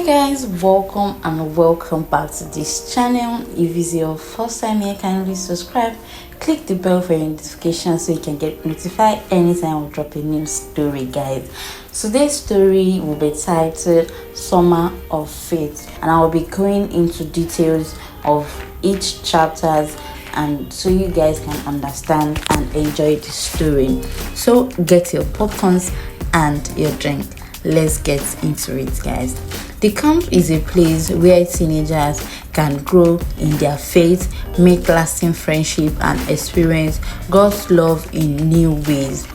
Hi guys, welcome and welcome back to this channel. If it's your first time here, kindly subscribe, click the bell for your notification so you can get notified anytime we drop a new story, guys. Today's story will be titled Summer of Faith, and I will be going into details of each chapters and so you guys can understand and enjoy the story. So get your popcorns and your drink. Let's get into it, guys. The camp is a place where teenagers can grow in their faith, make lasting friendship, and experience God's love in new ways.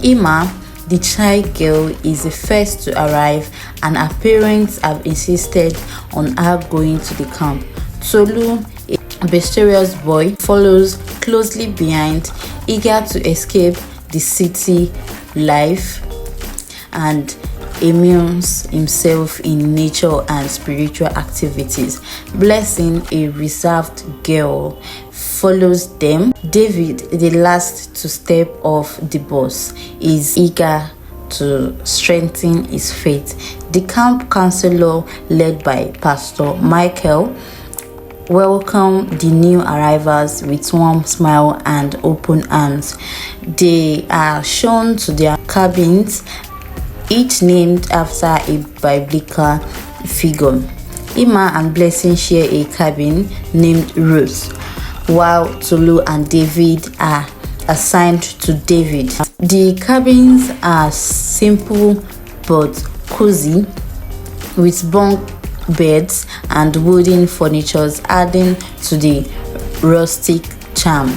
Emma, the shy girl, is the first to arrive, and her parents have insisted on her going to the camp. Tolu, a mysterious boy, follows closely behind, eager to escape the city life and immerse himself in nature and spiritual activities. Blessing, a reserved girl, follows them. David, the last to step off the bus, is eager to strengthen his faith. The camp counselor, led by Pastor Michael, welcome the new arrivals with warm smile and open arms. They are shown to their cabins, each named after a biblical figure. Emma and Blessing share a cabin named Ruth, while Tolu and David are assigned to David. The cabins are simple but cozy, with bunk beds and wooden furniture adding to the rustic charm.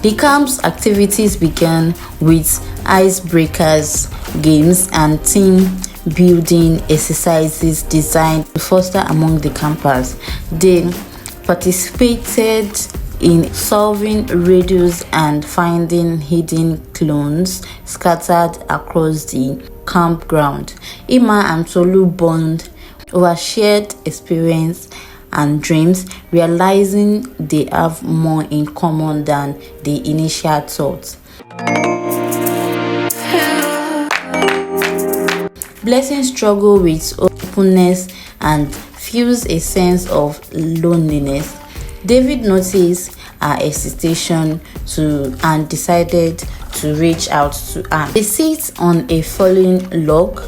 The camp's activities began with icebreakers, games, and team building exercises designed to foster among the campers. They participated in solving riddles and finding hidden clones scattered across the campground. Emma and Tolu bond over shared experience and dreams, realizing they have more in common than the initial thought. Blessing struggles with openness and feels a sense of loneliness. David noticed her hesitation and decided to reach out to her. They sit on a fallen log,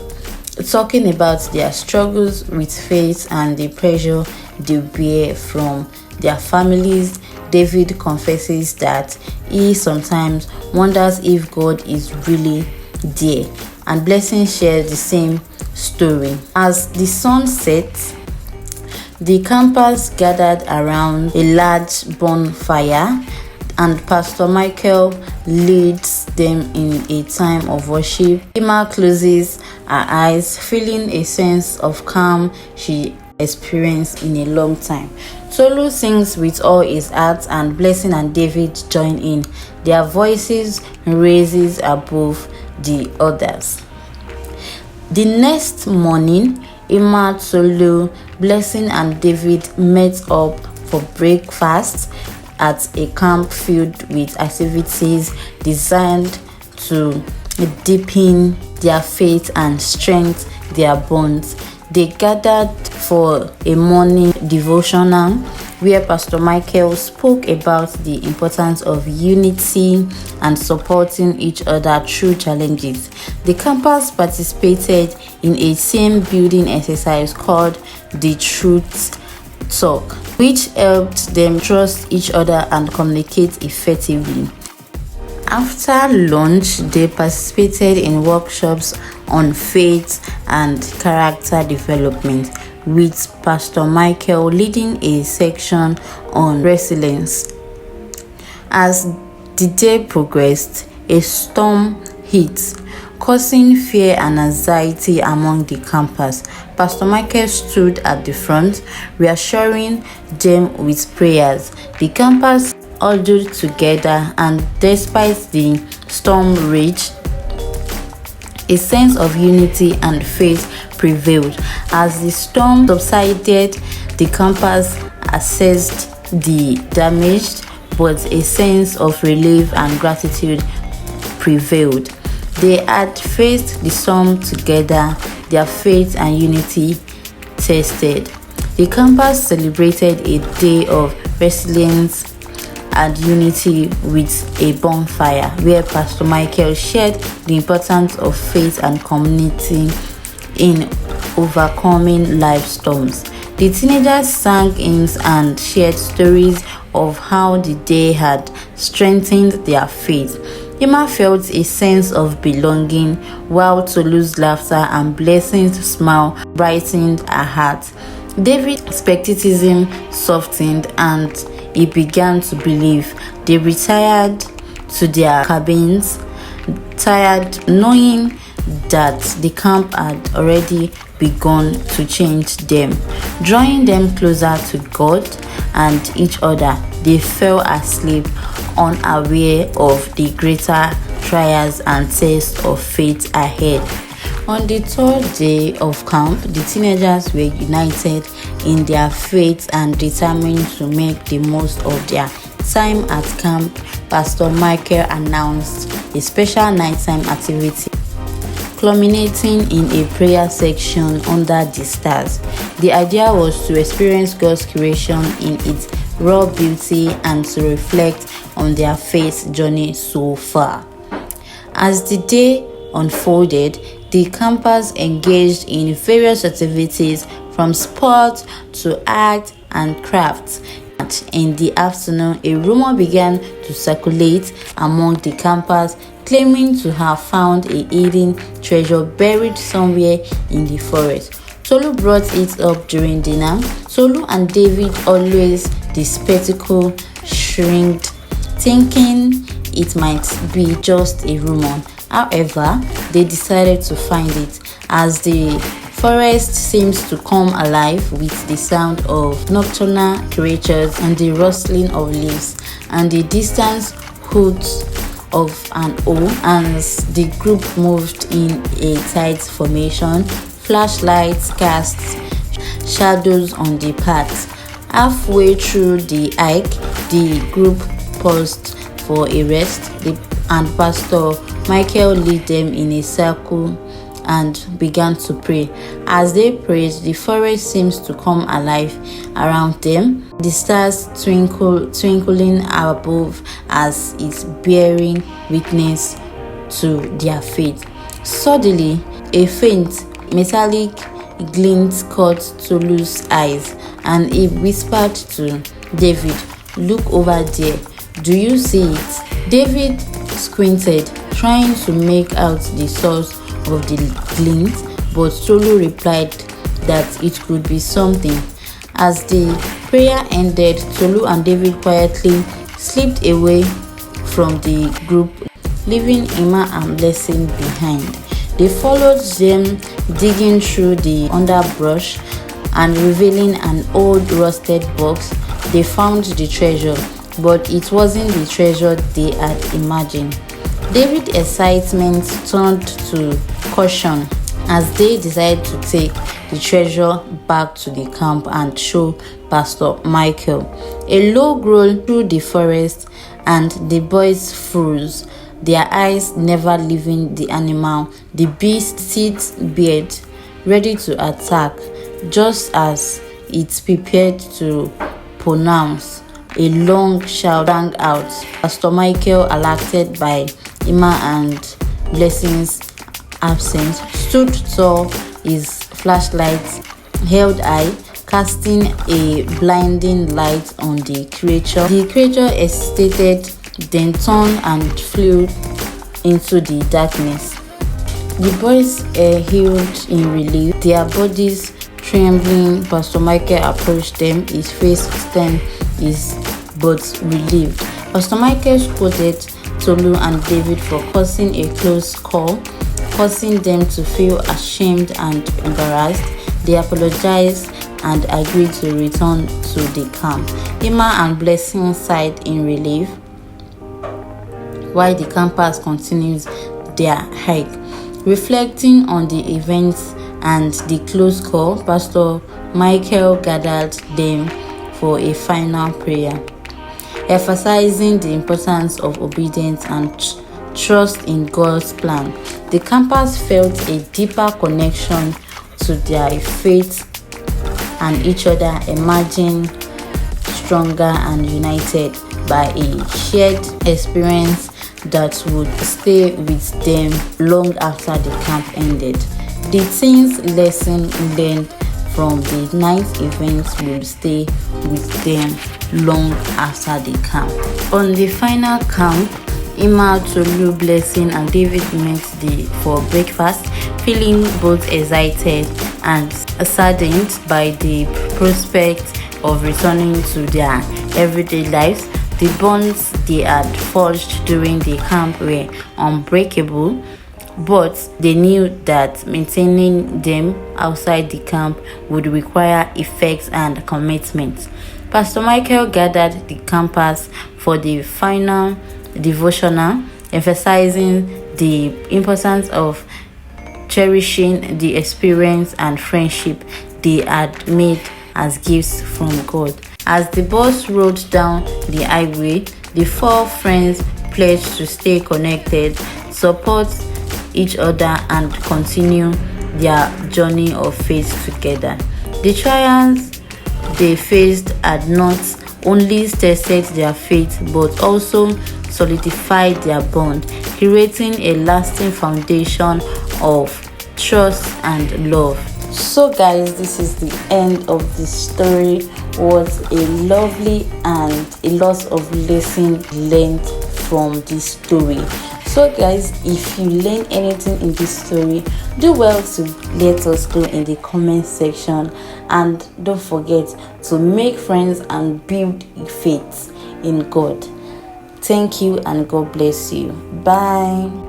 talking about their struggles with faith and the pressure they bear from their families. David confesses that he sometimes wonders if God is really there, and Blessing shares the same story. As the sun sets, the campers gathered around a large bonfire, and Pastor Michael leads them in a time of worship. Emma closes her eyes, feeling a sense of calm she experienced in a long time. Tolu sings with all his heart, and Blessing and David join in, their voices raises above the others. The next morning, Emma, Tolu, Blessing, and David met up for breakfast at a camp filled with activities designed to deepen their faith and strengthen their bonds. They gathered for a morning devotional where Pastor Michael spoke about the importance of unity and supporting each other through challenges. The campers participated in a team building exercise called the Truth Talk, which helped them trust each other and communicate effectively. After lunch, they participated in workshops on faith and character development, with Pastor Michael leading a section on resilience. As the day progressed, a storm hit, causing fear and anxiety among the campers. Pastor Michael stood at the front, reassuring them with prayers. The campers huddled together, and despite the storm rage, a sense of unity and faith prevailed. As the storm subsided, the campers assessed the damage, but a sense of relief and gratitude prevailed. They had faced the storm together. Their faith and unity tested. The campus celebrated a day of resilience and unity with a bonfire where Pastor Michael shared the importance of faith and community in overcoming life storms. The teenagers sang hymns and shared stories of how the day had strengthened their faith. Emma felt a sense of belonging, while Tolu's laughter and blessings smile brightened her heart. David's skepticism softened and he began to believe. They retired to their cabins, tired, knowing that the camp had already begun to change them, drawing them closer to God and each other. They fell asleep, unaware of the greater trials and tests of faith ahead. On the third day of camp, the teenagers were united in their faith and determined to make the most of their time at camp. Pastor Michael announced a special nighttime activity culminating in a prayer section under the stars. The idea was to experience God's creation in its raw beauty and to reflect on their faith journey so far. As the day unfolded, the campers engaged in various activities from sport to art and crafts. In the afternoon, a rumor began to circulate among the campers claiming to have found a hidden treasure buried somewhere in the forest. Tolu brought it up during dinner. Tolu and David, always the spectacle, shrinked, thinking it might be just a rumor. However, they decided to find it, as the forest seems to come alive with the sound of nocturnal creatures and the rustling of leaves and the distant hoots of an owl. As the group moved in a tight formation, flashlights cast shadows on the path. Halfway through the hike, the group paused for a rest, and Pastor Michael led them in a circle and began to pray. As they prayed, the forest seems to come alive around them, the stars twinkling above as it's bearing witness to their faith. Suddenly, a faint metallic glint caught Tolu's eyes, and he whispered to David, "Look over there. Do you see it?" David squinted, trying to make out the source of the glint, but Tolu replied that it could be something. As the prayer ended, Tolu and David quietly slipped away from the group, leaving Emma and Blessing behind. They followed them, digging through the underbrush and revealing an old rusted box. They found the treasure, but it wasn't the treasure they had imagined. David's excitement turned to caution as they decided to take the treasure back to the camp and show Pastor Michael. A low rolled through the forest, and the boys froze, their eyes never leaving the animal. The beast sits bared, ready to attack, just as it prepared to pronounce. A long shout rang out. Pastor Michael, alerted by Emma and Blessing's absence, stood tall, his flashlight held high, casting a blinding light on the creature. The creature hesitated, then turned and flew into the darkness. The boys healed in relief, their bodies trembling. Pastor Michael approached them, his face stern but relieved. Pastor Michael scolded Tolu and David for causing a close call, causing them to feel ashamed and embarrassed. They apologized and agreed to return to the camp. Emma and Blessing sighed in relief, while the campers continued their hike. Reflecting on the events and the close call, Pastor Michael gathered them for a final prayer, emphasizing the importance of obedience and trust in God's plan. The campers felt a deeper connection to their faith and each other emerging stronger and united by a shared experience that would stay with them long after the camp ended. The teens' lesson learned from the night events will stay with them long after the camp. On the final camp, Emma, Tolu, Blessing, and David met for breakfast, feeling both excited and saddened by the prospect of returning to their everyday lives. The bonds they had forged during the camp were unbreakable, but they knew that maintaining them outside the camp would require effort and commitment. Pastor Michael gathered the campers for the final devotional, emphasizing the importance of cherishing the experience and friendship they had made as gifts from God. As the bus rolled down the highway, the four friends pledged to stay connected, support each other, and continue their journey of faith together. The trials they faced had not only tested their faith but also solidified their bond, creating a lasting foundation of trust and love. So guys, this is the end of the story. Was a lovely and a lot of lesson learned from this story. So guys, if you learn anything in this story, do well to let us know in the comment section, and don't forget to make friends and build faith in God. Thank you and God bless you. Bye.